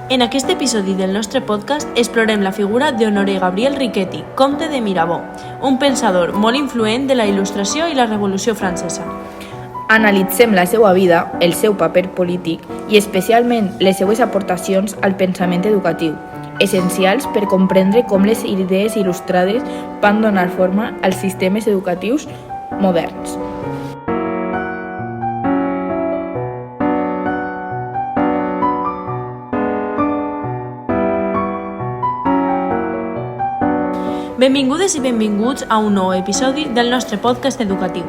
En aquest episodi del nostre podcast explorem la figura d'Honoré Gabriel Riquetti, comte de Mirabeau, un pensador molt influent de la Il·lustració i la Revolució Francesa. Analitzem la seva vida, el seu paper polític i especialment les seues aportacions al pensament educatiu, essencials per comprendre com les idees il·lustrades van donar forma als sistemes educatius moderns. Benvingudes i benvinguts a un nou episodi del nostre podcast educatiu.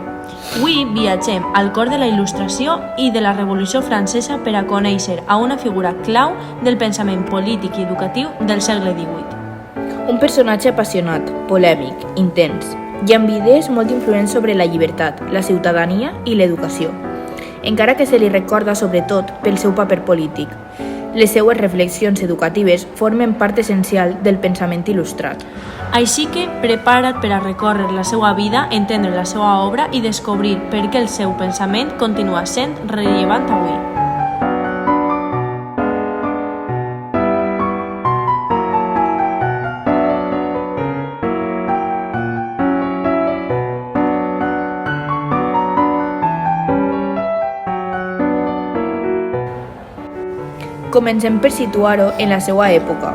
Avui viatgem al cor de la Il·lustració i de la Revolució Francesa per a conèixer a una figura clau del pensament polític i educatiu del segle XVIII. Un personatge apassionat, polèmic, intens i amb idees molt influents sobre la llibertat, la ciutadania i l'educació, encara que se li recorda sobretot pel seu paper polític. Les seues reflexions educatives formen part essencial del pensament il·lustrat. Així que prepara't per a recórrer la seva vida, entendre la seva obra i descobrir per què el seu pensament continua sent rellevant avui. Comencem per situar-ho en la seva època.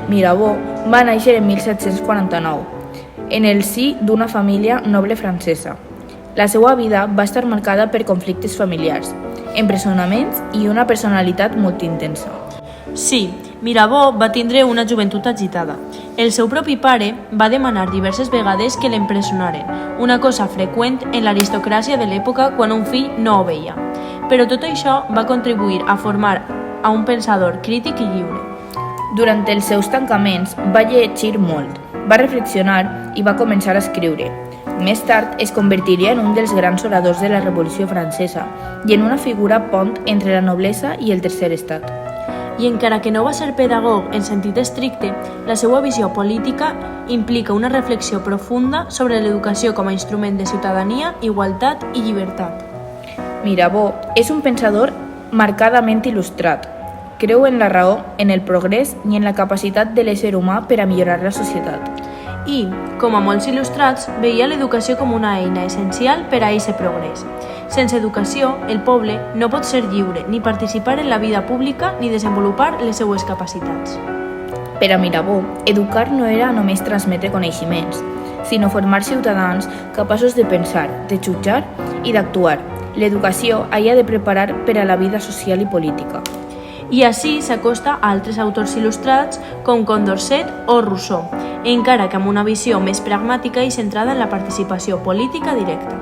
Mirabeau va néixer en 1749, en el si d'una família noble francesa. La seva vida va estar marcada per conflictes familiars, empresonaments i una personalitat molt intensa. Sí, Mirabeau va tindre una joventut agitada. El seu propi pare va demanar diverses vegades que l'empresonaren, una cosa freqüent en l'aristocràcia de l'època quan un fill no obeïa. Però tot això va contribuir a formar a un pensador crític i lliure. Durant els seus tancaments va llegir molt, va reflexionar i va començar a escriure. Més tard es convertiria en un dels grans oradors de la Revolució Francesa i en una figura pont entre la noblesa i el tercer estat. I encara que no va ser pedagog en sentit estricte, la seva visió política implica una reflexió profunda sobre l'educació com a instrument de ciutadania, igualtat i llibertat. Mirabeau és un pensador marcadament il·lustrat. Creu en la raó, en el progrés i en la capacitat de l'ésser humà per a millorar la societat. I, com a molts il·lustrats, veia l'educació com una eina essencial per a aquest progrés. Sense educació, el poble no pot ser lliure, ni participar en la vida pública ni desenvolupar les seues capacitats. Per a Mirabeau, educar no era només transmetre coneixements, sinó formar ciutadans capaços de pensar, de jutjar i d'actuar. L'educació havia de preparar per a la vida social i política. I així s'acosta a altres autors il·lustrats com Condorcet o Rousseau, encara que amb una visió més pragmàtica i centrada en la participació política directa.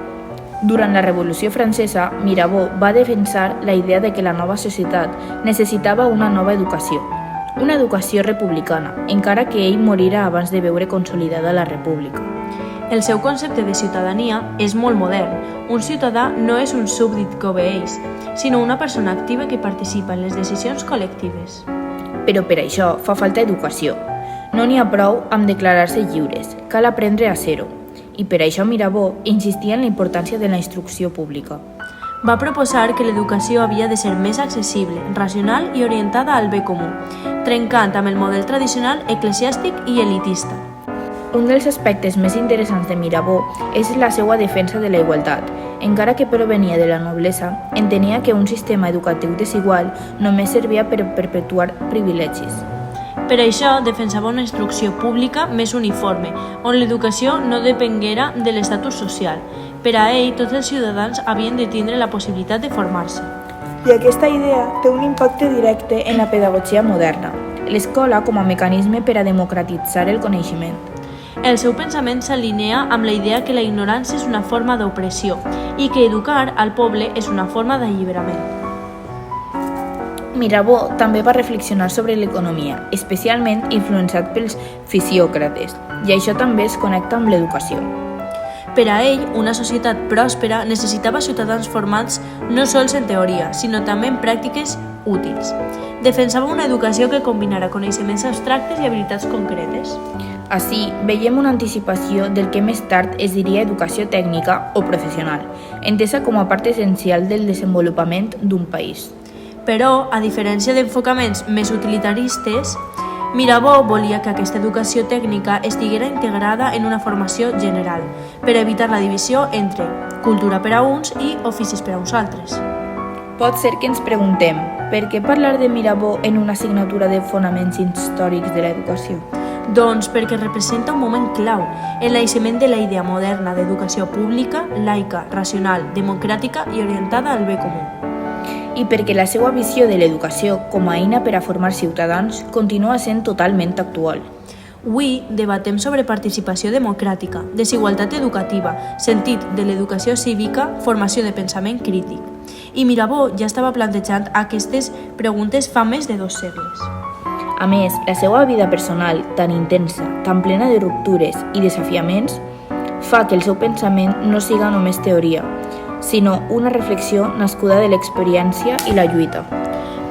Durant la Revolució Francesa, Mirabeau va defensar la idea de que la nova societat necessitava una nova educació, una educació republicana, encara que ell morira abans de veure consolidada la república. El seu concepte de ciutadania és molt modern. Un ciutadà no és un súbdit que obeeix, sinó una persona activa que participa en les decisions col·lectives. Però per això fa falta educació. No n'hi ha prou amb declarar-se lliures, cal aprendre a ser-ho. I per això Mirabeau insistia en la importància de la instrucció pública. Va proposar que l'educació havia de ser més accessible, racional i orientada al bé comú, trencant amb el model tradicional eclesiàstic i elitista. Un dels aspectes més interessants de Mirabeau és la seva defensa de la igualtat. Encara que provenia de la noblesa, entenia que un sistema educatiu desigual només servia per perpetuar privilegis. Per això defensava una instrucció pública més uniforme, on l'educació no depenguera de l'estatus social. Per a ell, tots els ciutadans havien de tindre la possibilitat de formar-se. I aquesta idea té un impacte directe en la pedagogia moderna, l'escola com a mecanisme per a democratitzar el coneixement. El seu pensament s'alinea amb la idea que la ignorància és una forma d'opressió i que educar al poble és una forma d'alliberament. Mirabeau també va reflexionar sobre l'economia, especialment influenciat pels fisiòcrates, i això també es connecta amb l'educació. Per a ell, una societat pròspera necessitava ciutadans formats no sols en teoria, sinó també en pràctiques útils. Defensava una educació que combinara coneixements abstractes i habilitats concretes. Així, veiem una anticipació del que més tard es diria educació tècnica o professional, entesa com a part essencial del desenvolupament d'un país. Però, a diferència d'enfocaments més utilitaristes, Mirabeau volia que aquesta educació tècnica estiguera integrada en una formació general, per evitar la divisió entre cultura per a uns i oficis per a uns altres. Pot ser que ens preguntem per què parlar de Mirabeau en una assignatura de fonaments històrics de l'educació? Doncs perquè representa un moment clau en el naixement de la idea moderna d'educació pública, laica, racional, democràtica i orientada al bé comú. I perquè la seva visió de l'educació com a eina per a formar ciutadans continua sent totalment actual. Avui debatem sobre participació democràtica, desigualtat educativa, sentit de l'educació cívica, formació de pensament crític. I Mirabeau ja estava plantejant aquestes preguntes fa més de 2 segles. A més, la seva vida personal, tan intensa, tan plena de ruptures i desafiaments, fa que el seu pensament no siga només teoria, sinó una reflexió nascuda de l'experiència i la lluita.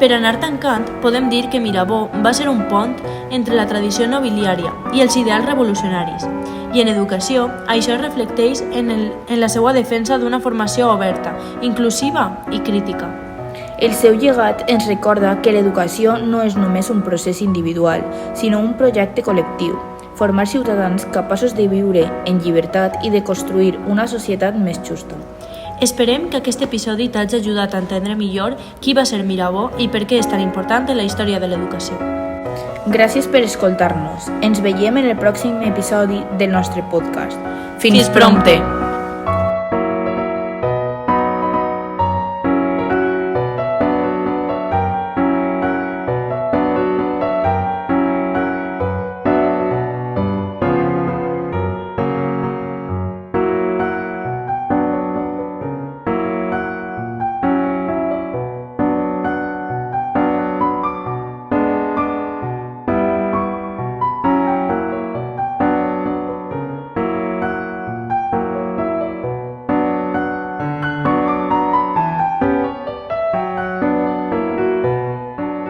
Per anar tancant, podem dir que Mirabeau va ser un pont entre la tradició nobiliària i els ideals revolucionaris. I en educació, això es reflecteix en la seva defensa d'una formació oberta, inclusiva i crítica. El seu llegat ens recorda que l'educació no és només un procés individual, sinó un projecte col·lectiu. Formar ciutadans capaços de viure en llibertat i de construir una societat més justa. Esperem que aquest episodi t'hagi ajudat a entendre millor qui va ser Mirabeau i per què és tan important en la història de l'educació. Gràcies per escoltar-nos. Ens veiem en el pròxim episodi del nostre podcast. Fins prompte!